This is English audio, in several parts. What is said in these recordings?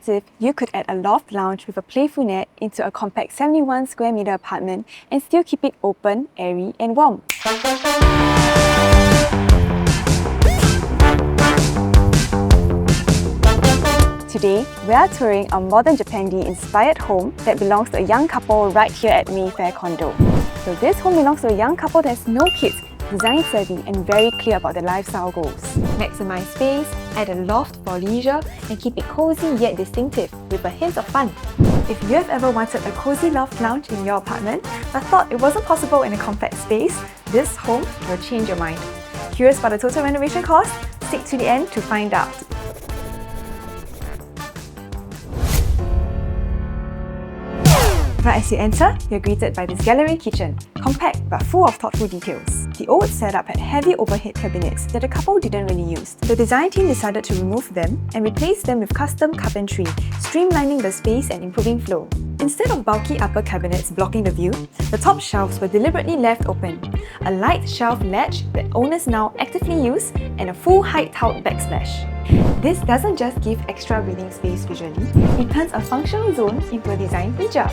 What if you could add a loft lounge with a playful net into a compact 71 square meter apartment and still keep it open, airy and warm? Today, we are touring a modern Japandi-inspired home that belongs to a young couple right here at Mayfair Condo. So this home belongs to a young couple that has no kids, design savvy and very clear about their lifestyle goals. Maximise space, add a loft for leisure and keep it cozy yet distinctive with a hint of fun. If you have ever wanted a cozy loft lounge in your apartment but thought it wasn't possible in a compact space, this home will change your mind. Curious about the total renovation cost? Stick to the end to find out. Right as you enter, you're greeted by this gallery kitchen, compact but full of thoughtful details. The old setup had heavy overhead cabinets that the couple didn't really use. The design team decided to remove them and replace them with custom carpentry, streamlining the space and improving flow. Instead of bulky upper cabinets blocking the view, the top shelves were deliberately left open. A light shelf ledge that owners now actively use and a full height tiled backsplash. This doesn't just give extra breathing space visually, it turns a functional zone into a design feature.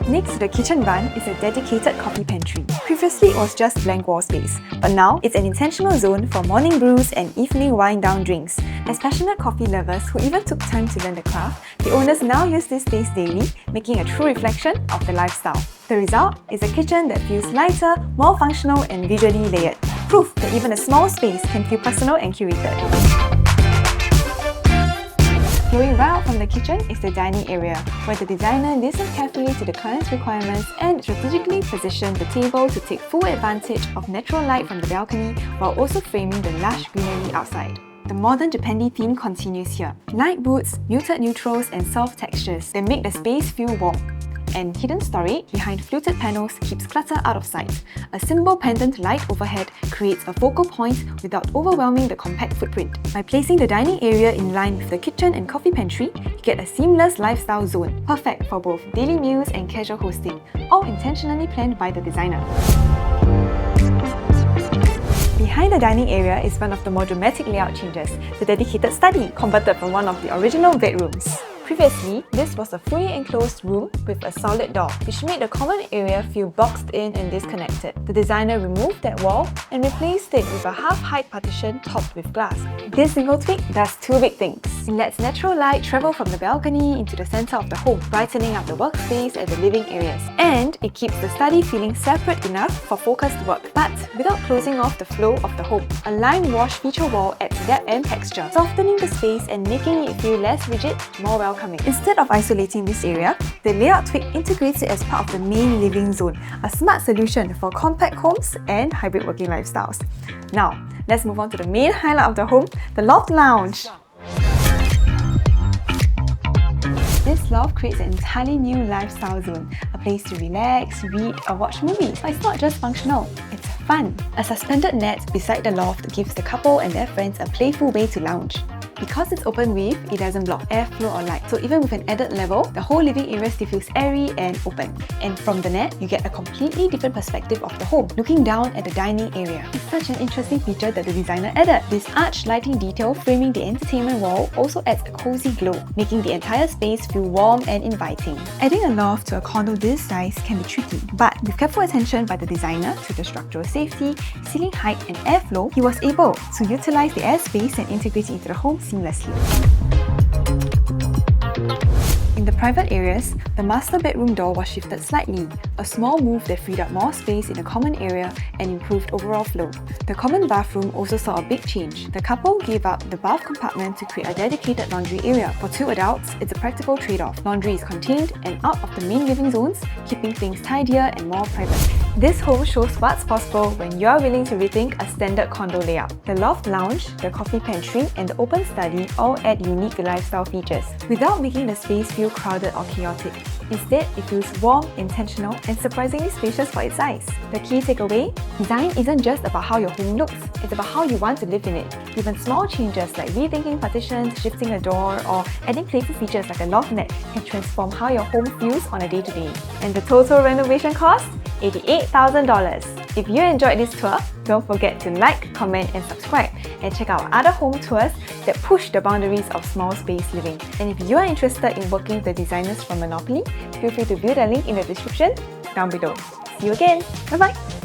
Next to the kitchen bun is a dedicated coffee pantry. Previously it was just blank wall space, but now it's an intentional zone for morning brews and evening wind-down drinks. As passionate coffee lovers who even took time to learn the craft, the owners now use this space daily, making a true reflection of their lifestyle. The result is a kitchen that feels lighter, more functional and visually layered. Proof that even a small space can feel personal and curated. Flowing right out from the kitchen is the dining area, where the designer listened carefully to the client's requirements and strategically positioned the table to take full advantage of natural light from the balcony while also framing the lush greenery outside. The modern Japandi theme continues here. Light woods, muted neutrals and soft textures that make the space feel warm. And hidden storage behind fluted panels keeps clutter out of sight. A simple pendant light overhead creates a focal point without overwhelming the compact footprint. By placing the dining area in line with the kitchen and coffee pantry, you get a seamless lifestyle zone, perfect for both daily meals and casual hosting, all intentionally planned by the designer. Behind the dining area is one of the more dramatic layout changes, the dedicated study, converted from one of the original bedrooms. Previously, this was a fully enclosed room with a solid door, which made the common area feel boxed in and disconnected. The designer removed that wall and replaced it with a half-height partition topped with glass. This single tweak does two big things. It lets natural light travel from the balcony into the center of the home, brightening up the workspace and the living areas. And it keeps the study feeling separate enough for focused work, but without closing off the flow of the home. A lime wash feature wall adds depth and texture, softening the space and making it feel less rigid, more welcoming. Instead of isolating this area, the layout tweak integrates it as part of the main living zone, a smart solution for compact homes and hybrid working lifestyles. Now, let's move on to the main highlight of the home, the loft lounge. This loft creates an entirely new lifestyle zone, a place to relax, read or watch movies. But it's not just functional, it's fun. A suspended net beside the loft gives the couple and their friends a playful way to lounge. Because it's open reef, it doesn't block airflow or light, so even with an added level, the whole living area still feels airy and open. And from the net, you get a completely different perspective of the home, looking down at the dining area. It's such an interesting feature that the designer added. This arch lighting detail framing the entertainment wall also adds a cozy glow, making the entire space feel warm and inviting. Adding a loft to a condo this size can be tricky, but with careful attention by the designer to the structural safety, ceiling height and airflow, he was able to utilize the airspace and integrate it into the home seamlessly. In the private areas, the master bedroom door was shifted slightly, a small move that freed up more space in the common area and improved overall flow. The common bathroom also saw a big change. The couple gave up the bath compartment to create a dedicated laundry area. For two adults, it's a practical trade-off. Laundry is contained and out of the main living zones, keeping things tidier and more private. This home shows what's possible when you're willing to rethink a standard condo layout. The loft lounge, the coffee pantry, and the open study all add unique lifestyle features, without making the space feel crowded or chaotic. Instead, it feels warm, intentional, and surprisingly spacious for its size. The key takeaway? Design isn't just about how your home looks, it's about how you want to live in it. Even small changes like rethinking partitions, shifting a door, or adding playful features like a loft net can transform how your home feels on a day-to-day. And the total renovation cost? $88,000. If you enjoyed this tour, don't forget to like, comment and subscribe, and check out other home tours that push the boundaries of small space living. And if you are interested in working with the designers from Monopoly, feel free to view the link in the description down below. See you again. Bye bye.